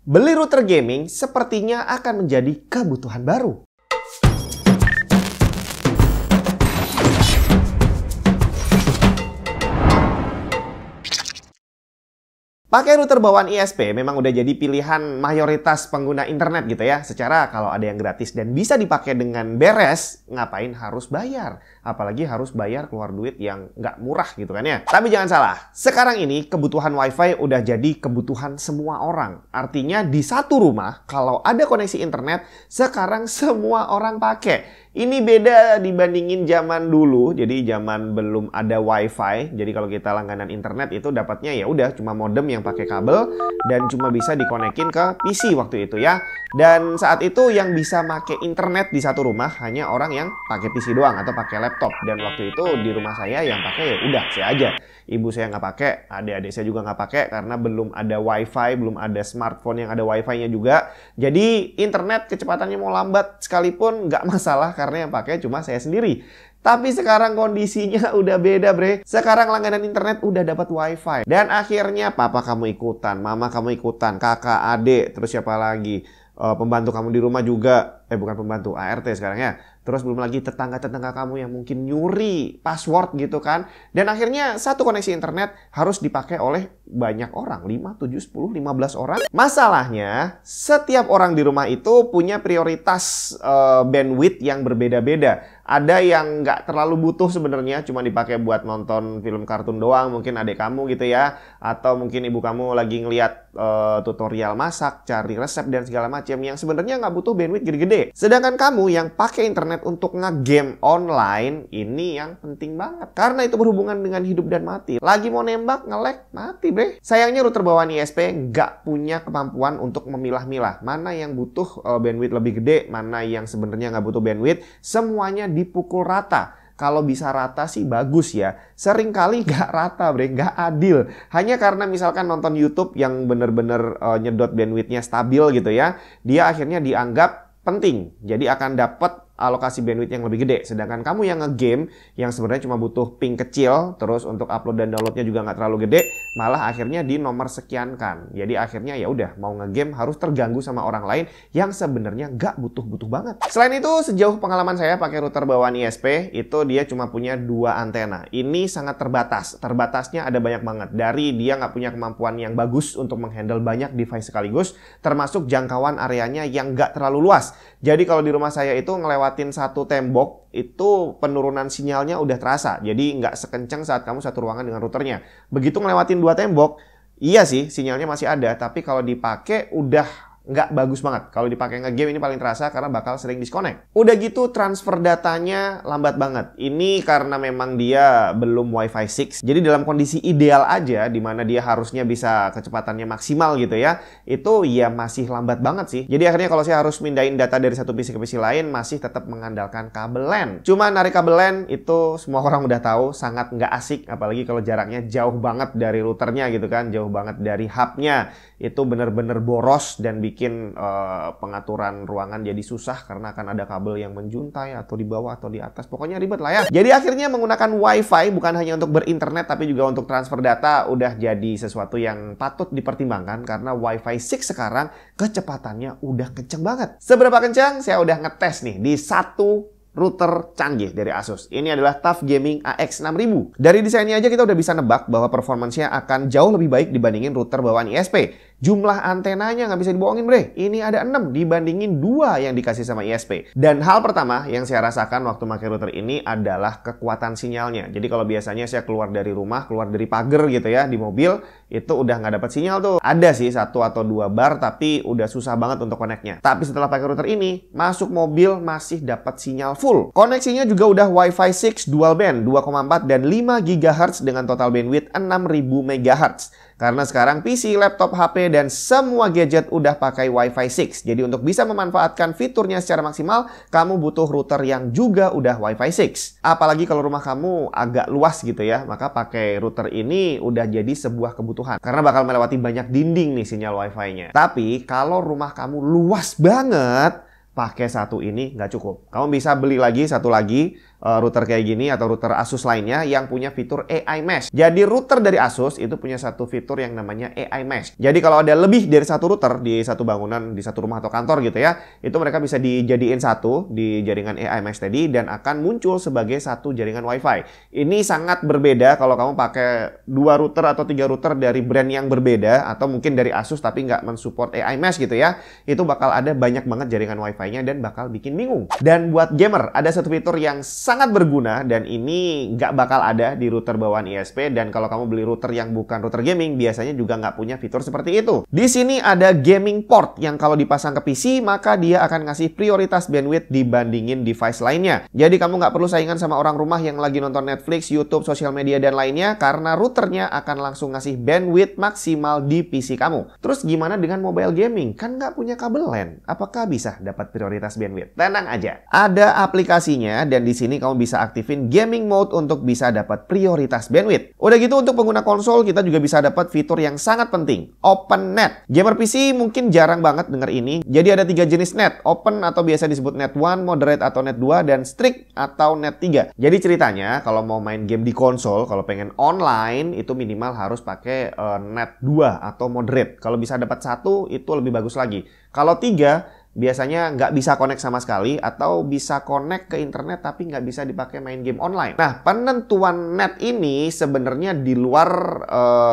Beli router gaming sepertinya akan menjadi kebutuhan baru. Pakai router bawaan ISP memang udah jadi pilihan mayoritas pengguna internet gitu ya. Secara kalau ada yang gratis dan bisa dipakai dengan beres, ngapain harus bayar? Apalagi harus bayar keluar duit yang nggak murah gitu kan ya. Tapi jangan salah, sekarang ini kebutuhan WiFi udah jadi kebutuhan semua orang. Artinya di satu rumah, kalau ada koneksi internet, sekarang semua orang pakai. Ini beda dibandingin zaman dulu, jadi zaman belum ada WiFi. Jadi kalau kita langganan internet itu dapatnya ya udah cuma modem yang pakai kabel dan cuma bisa dikonekin ke PC waktu itu ya. Dan saat itu yang bisa pakai internet di satu rumah hanya orang yang pakai PC doang atau pakai laptop. Dan waktu itu di rumah saya yang pakai ya udah saya aja. Ibu saya nggak pakai, adik-adik saya juga nggak pakai karena belum ada WiFi, belum ada smartphone yang ada WiFi-nya juga. Jadi internet kecepatannya mau lambat sekalipun nggak masalah karena yang pakai cuma saya sendiri. Tapi sekarang kondisinya udah beda, bre. Sekarang langganan internet udah dapat WiFi. Dan akhirnya papa kamu ikutan, mama kamu ikutan, kakak, adik, terus siapa lagi? Pembantu kamu di rumah juga, bukan pembantu, ART sekarang ya. Terus belum lagi tetangga-tetangga kamu yang mungkin nyuri password gitu kan. Dan akhirnya satu koneksi internet harus dipakai oleh banyak orang. 5, 7, 10, 15 orang. Masalahnya, setiap orang di rumah itu punya prioritas bandwidth yang berbeda-beda. Ada yang nggak terlalu butuh sebenarnya, cuma dipakai buat nonton film kartun doang. Mungkin adik kamu gitu ya. Atau mungkin ibu kamu lagi ngeliat tutorial masak, cari resep dan segala macam. Yang sebenarnya nggak butuh bandwidth gede-gede. Sedangkan kamu yang pakai internet untuk nge-game online, ini yang penting banget. Karena itu berhubungan dengan hidup dan mati. Lagi mau nembak, nge-lag, mati bre. Sayangnya router bawaan ISP nggak punya kemampuan untuk memilah-milah. Mana yang butuh bandwidth lebih gede, mana yang sebenarnya nggak butuh bandwidth. Semuanya dipukul rata. Kalau bisa rata sih bagus ya. Seringkali nggak rata bre, nggak adil. Hanya karena misalkan nonton YouTube yang bener-bener nyedot bandwidthnya stabil gitu ya. Dia akhirnya dianggap penting. Jadi akan dapat alokasi bandwidth yang lebih gede. Sedangkan kamu yang nge-game, yang sebenarnya cuma butuh ping kecil, terus untuk upload dan downloadnya juga nggak terlalu gede, malah akhirnya di nomor sekiankan. Jadi akhirnya ya udah mau nge-game harus terganggu sama orang lain yang sebenarnya nggak butuh-butuh banget. Selain itu, sejauh pengalaman saya pakai router bawaan ISP, itu dia cuma punya 2 antena. Ini sangat terbatas. Terbatasnya ada banyak banget. Dari dia nggak punya kemampuan yang bagus untuk menghandle banyak device sekaligus, termasuk jangkauan areanya yang nggak terlalu luas. Jadi kalau di rumah saya itu ngelewatin satu tembok, itu penurunan sinyalnya udah terasa. Jadi nggak sekencang saat kamu satu ruangan dengan routernya. Begitu ngelewatin 2 tembok, iya sih sinyalnya masih ada. Tapi kalau dipakai udah nggak bagus banget. Kalau dipakai nge-game ini paling terasa karena bakal sering disconnect. Udah gitu transfer datanya lambat banget. Ini karena memang dia belum Wi-Fi 6. Jadi dalam kondisi ideal aja, di mana dia harusnya bisa kecepatannya maksimal gitu ya, itu ya masih lambat banget sih. Jadi akhirnya kalau saya harus mindahin data dari satu PC ke PC lain, masih tetap mengandalkan kabel LAN. Cuma narik kabel LAN itu semua orang udah tahu sangat nggak asik. Apalagi kalau jaraknya jauh banget dari routernya gitu kan, jauh banget dari hubnya. Itu bener-bener boros dan bikin pengaturan ruangan jadi susah karena akan ada kabel yang menjuntai atau di bawah atau di atas. Pokoknya ribet lah ya. Jadi akhirnya menggunakan WiFi bukan hanya untuk berinternet tapi juga untuk transfer data udah jadi sesuatu yang patut dipertimbangkan karena WiFi 6 sekarang kecepatannya udah kenceng banget. Seberapa kencang? Saya udah ngetes nih di satu router canggih dari Asus. Ini adalah TUF Gaming AX6000. Dari desainnya aja kita udah bisa nebak bahwa performancenya akan jauh lebih baik dibandingin router bawaan ISP. Jumlah antenanya nggak bisa dibohongin bre. Ini ada 6 dibandingin 2 yang dikasih sama ISP. Dan hal pertama yang saya rasakan waktu pakai router ini adalah kekuatan sinyalnya. Jadi kalau biasanya saya keluar dari rumah, keluar dari pagar gitu ya, di mobil, itu udah nggak dapat sinyal tuh. Ada sih 1 atau 2 bar, tapi udah susah banget untuk koneknya. Tapi setelah pakai router ini, masuk mobil masih dapat sinyal full. Koneksinya juga udah Wi-Fi 6 dual band 2,4 dan 5 GHz dengan total bandwidth 6000 MHz. Karena sekarang PC, laptop, HP, dan semua gadget udah pakai Wi-Fi 6. Jadi untuk bisa memanfaatkan fiturnya secara maksimal, kamu butuh router yang juga udah Wi-Fi 6. Apalagi kalau rumah kamu agak luas gitu ya, maka pakai router ini udah jadi sebuah kebutuhan. Karena bakal melewati banyak dinding nih sinyal Wi-Fi-nya. Tapi kalau rumah kamu luas banget, pakai satu ini nggak cukup. Kamu bisa beli lagi satu lagi router kayak gini atau router Asus lainnya yang punya fitur AI Mesh. Jadi router dari Asus itu punya satu fitur yang namanya AI Mesh. Jadi kalau ada lebih dari satu router di satu bangunan, di satu rumah atau kantor gitu ya, itu mereka bisa dijadiin satu di jaringan AI Mesh tadi dan akan muncul sebagai satu jaringan Wi-Fi. Ini sangat berbeda kalau kamu pakai 2 router atau 3 router dari brand yang berbeda atau mungkin dari Asus tapi nggak mensupport AI Mesh gitu ya. Itu bakal ada banyak banget jaringan Wi-Fi-nya dan bakal bikin bingung. Dan buat gamer, ada satu fitur yang sangat berguna dan ini nggak bakal ada di router bawaan ISP, dan kalau kamu beli router yang bukan router gaming biasanya juga nggak punya fitur seperti itu. Di sini ada gaming port yang kalau dipasang ke PC maka dia akan ngasih prioritas bandwidth dibandingin device lainnya. Jadi kamu nggak perlu saingan sama orang rumah yang lagi nonton Netflix, YouTube, sosial media dan lainnya karena routernya akan langsung ngasih bandwidth maksimal di PC kamu. Terus gimana dengan mobile gaming? Kan nggak punya kabel LAN. Apakah bisa dapat prioritas bandwidth? Tenang aja, ada aplikasinya dan di sini kamu bisa aktifin gaming mode untuk bisa dapat prioritas bandwidth. Udah gitu untuk pengguna konsol kita juga bisa dapat fitur yang sangat penting, Open Net. Gamer PC mungkin jarang banget denger ini. Jadi ada 3 jenis net, Open atau biasa disebut Net 1, Moderate atau Net 2, dan Strict atau Net 3. Jadi ceritanya kalau mau main game di konsol, kalau pengen online itu minimal harus pakai Net 2 atau Moderate. Kalau bisa dapat 1 itu lebih bagus lagi. Kalau 3 biasanya nggak bisa connect sama sekali atau bisa connect ke internet tapi nggak bisa dipakai main game online. Nah, penentuan net ini sebenarnya di luar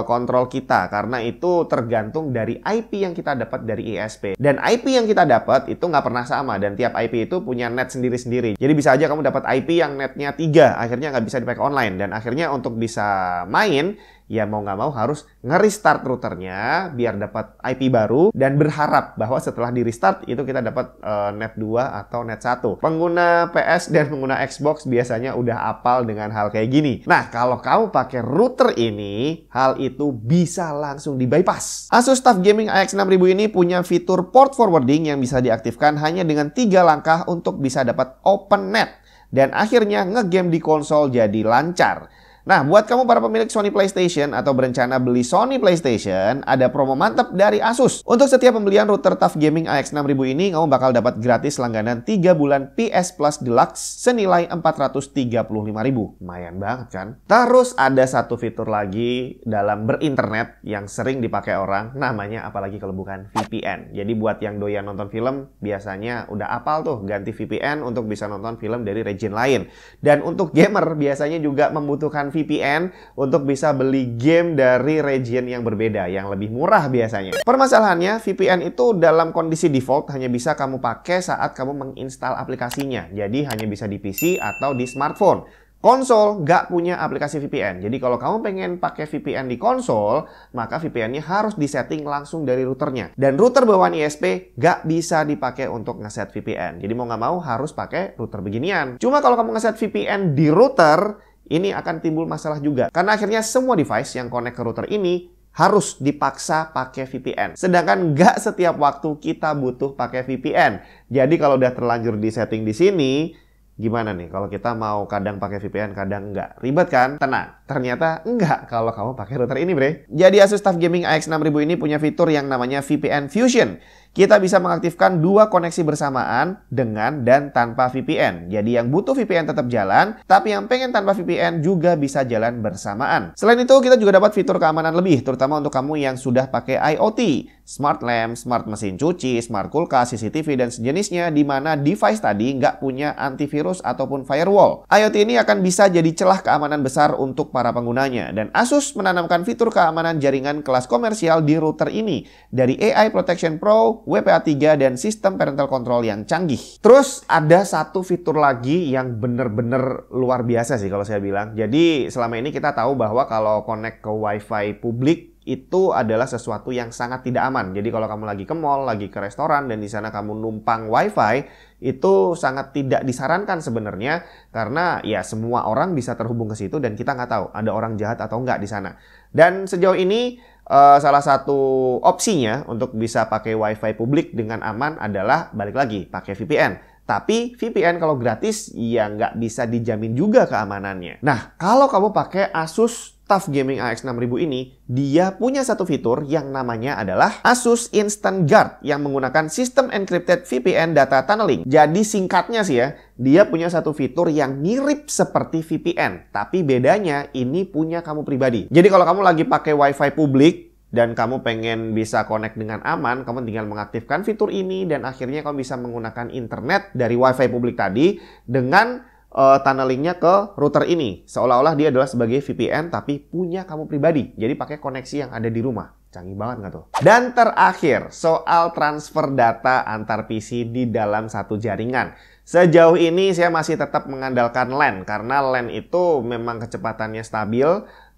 kontrol kita karena itu tergantung dari IP yang kita dapat dari ISP. Dan IP yang kita dapat itu nggak pernah sama dan tiap IP itu punya net sendiri-sendiri. Jadi bisa aja kamu dapat IP yang netnya 3, akhirnya nggak bisa dipakai online dan akhirnya untuk bisa main ya mau nggak mau harus nge-restart routernya biar dapat IP baru dan berharap bahwa setelah di-restart itu kita dapat net 2 atau net 1. Pengguna PS dan pengguna Xbox biasanya udah apal dengan hal kayak gini. Nah, kalau kamu pakai router ini, hal itu bisa langsung di-bypass. Asus TUF Gaming AX6000 ini punya fitur port forwarding yang bisa diaktifkan hanya dengan 3 langkah untuk bisa dapat open net dan akhirnya ngegame di konsol jadi lancar. Nah, buat kamu para pemilik Sony PlayStation atau berencana beli Sony PlayStation, ada promo mantap dari Asus. Untuk setiap pembelian router TUF Gaming AX6000 ini, kamu bakal dapat gratis langganan 3 bulan PS Plus Deluxe senilai 435.000. Lumayan banget kan? Terus ada satu fitur lagi dalam berinternet yang sering dipakai orang, namanya apalagi kalau bukan VPN. Jadi buat yang doyan nonton film, biasanya udah apal tuh ganti VPN untuk bisa nonton film dari region lain. Dan untuk gamer, biasanya juga membutuhkan VPN untuk bisa beli game dari region yang berbeda, yang lebih murah biasanya. Permasalahannya, VPN itu dalam kondisi default hanya bisa kamu pakai saat kamu menginstal aplikasinya. Jadi hanya bisa di PC atau di smartphone. Konsol nggak punya aplikasi VPN. Jadi kalau kamu pengen pakai VPN di konsol, maka VPN-nya harus disetting langsung dari routernya. Dan router bawaan ISP nggak bisa dipakai untuk ngeset VPN. Jadi mau nggak mau harus pakai router beginian. Cuma kalau kamu ngeset VPN di router, ini akan timbul masalah juga. Karena akhirnya semua device yang connect ke router ini harus dipaksa pakai VPN. Sedangkan nggak setiap waktu kita butuh pakai VPN. Jadi kalau udah terlanjur di setting di sini, gimana nih kalau kita mau kadang pakai VPN, kadang nggak? Ribet kan? Tenang, ternyata enggak kalau kamu pakai router ini, bre. Jadi Asus TUF Gaming AX6000 ini punya fitur yang namanya VPN Fusion. Kita bisa mengaktifkan 2 koneksi bersamaan dengan dan tanpa VPN. Jadi yang butuh VPN tetap jalan, tapi yang pengen tanpa VPN juga bisa jalan bersamaan. Selain itu, kita juga dapat fitur keamanan lebih, terutama untuk kamu yang sudah pakai IoT, smart lamp, smart mesin cuci, smart kulkas, CCTV, dan sejenisnya, di mana device tadi nggak punya antivirus ataupun firewall. IoT ini akan bisa jadi celah keamanan besar untuk para penggunanya, dan Asus menanamkan fitur keamanan jaringan kelas komersial di router ini, dari AI Protection Pro, WPA3, dan sistem parental control yang canggih. Terus ada satu fitur lagi yang bener-bener luar biasa sih kalau saya bilang. Jadi selama ini kita tahu bahwa kalau connect ke WiFi publik itu adalah sesuatu yang sangat tidak aman. Jadi kalau kamu lagi ke mall, lagi ke restoran, dan di sana kamu numpang WiFi, itu sangat tidak disarankan sebenarnya karena ya semua orang bisa terhubung ke situ dan kita nggak tahu ada orang jahat atau nggak di sana. Dan sejauh ini salah satu opsinya untuk bisa pakai WiFi publik dengan aman adalah balik lagi pakai VPN. Tapi VPN kalau gratis ya nggak bisa dijamin juga keamanannya. Nah, kalau kamu pakai Asus TUF Gaming AX6000 ini, dia punya satu fitur yang namanya adalah Asus Instant Guard yang menggunakan sistem encrypted VPN data tunneling. Jadi singkatnya sih ya, dia punya satu fitur yang mirip seperti VPN, tapi bedanya ini punya kamu pribadi. Jadi kalau kamu lagi pakai WiFi publik dan kamu pengen bisa connect dengan aman, kamu tinggal mengaktifkan fitur ini dan akhirnya kamu bisa menggunakan internet dari WiFi publik tadi dengan tunnelingnya ke router ini. Seolah-olah dia adalah sebagai VPN tapi punya kamu pribadi. Jadi pakai koneksi yang ada di rumah. Canggih banget nggak tuh? Dan terakhir, soal transfer data antar PC di dalam satu jaringan. Sejauh ini saya masih tetap mengandalkan LAN karena LAN itu memang kecepatannya stabil,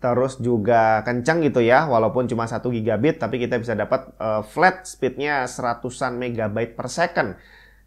terus juga kencang gitu ya, walaupun cuma 1 gigabit tapi kita bisa dapat flat speednya seratusan megabyte per second.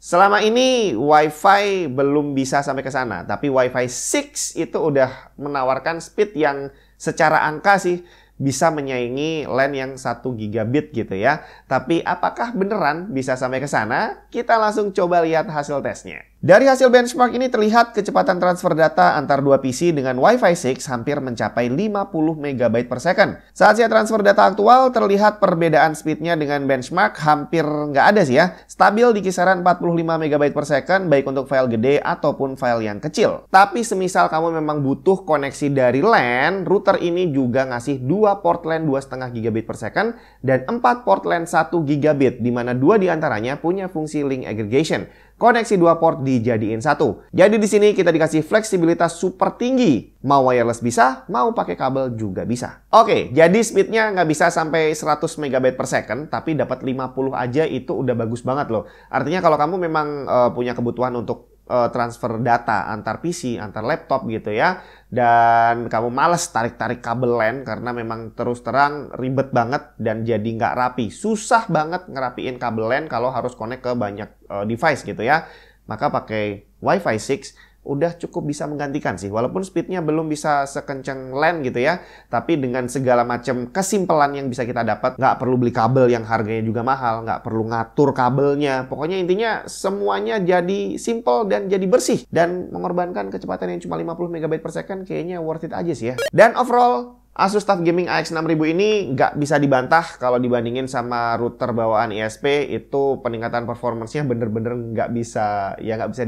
Selama ini WiFi belum bisa sampai ke sana, tapi WiFi 6 itu udah menawarkan speed yang secara angka sih bisa menyaingi LAN yang 1 gigabit gitu ya. Tapi apakah beneran bisa sampai ke sana? Kita langsung coba lihat hasil tesnya. Dari hasil benchmark ini terlihat kecepatan transfer data antar dua PC dengan Wi-Fi 6 hampir mencapai 50 MB per second. Saat saya transfer data aktual, terlihat perbedaan speednya dengan benchmark hampir nggak ada sih ya. Stabil di kisaran 45 MB per second, baik untuk file gede ataupun file yang kecil. Tapi semisal kamu memang butuh koneksi dari LAN, router ini juga ngasih 2 port LAN 2,5 gigabit per second dan 4 port LAN 1 gigabit, di mana 2 diantaranya punya fungsi link aggregation. Koneksi 2 port dijadiin satu. Jadi di sini kita dikasih fleksibilitas super tinggi. Mau wireless bisa, mau pakai kabel juga bisa. Oke, jadi speednya nggak bisa sampai 100 MB per second, tapi dapat 50 aja itu udah bagus banget loh. Artinya kalau kamu memang punya kebutuhan untuk transfer data antar PC, antar laptop gitu ya, dan kamu males tarik-tarik kabel LAN karena memang terus terang ribet banget dan jadi nggak rapi. Susah banget ngerapiin kabel LAN kalau harus connect ke banyak device gitu ya. Maka pakai Wi-Fi 6 udah cukup bisa menggantikan sih. Walaupun speednya belum bisa sekencang LAN gitu ya, tapi dengan segala macam kesimpelan yang bisa kita dapat, nggak perlu beli kabel yang harganya juga mahal, nggak perlu ngatur kabelnya. Pokoknya intinya semuanya jadi simple dan jadi bersih. Dan mengorbankan kecepatan yang cuma 50 MB per second kayaknya worth it aja sih ya. Dan overall, Asus TUF Gaming AX6000 ini nggak bisa dibantah kalau dibandingin sama router bawaan ISP. Itu peningkatan performance-nya bener-bener nggak bisa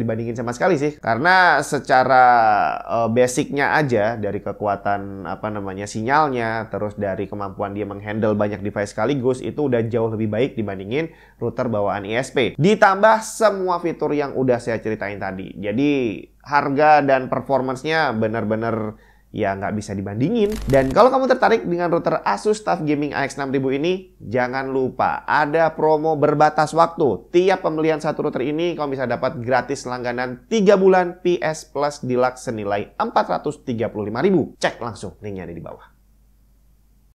dibandingin sama sekali sih. Karena secara basicnya aja, dari kekuatan sinyalnya, terus dari kemampuan dia menghandle banyak device sekaligus, itu udah jauh lebih baik dibandingin router bawaan ISP. Ditambah semua fitur yang udah saya ceritain tadi. Jadi harga dan performance-nya bener-bener ya nggak bisa dibandingin. Dan kalau kamu tertarik dengan router Asus TUF Gaming AX6000 ini, jangan lupa ada promo berbatas waktu. Tiap pembelian satu router ini, kamu bisa dapat gratis langganan 3 bulan PS Plus Deluxe senilai 435.000. Cek langsung linknya ada di bawah.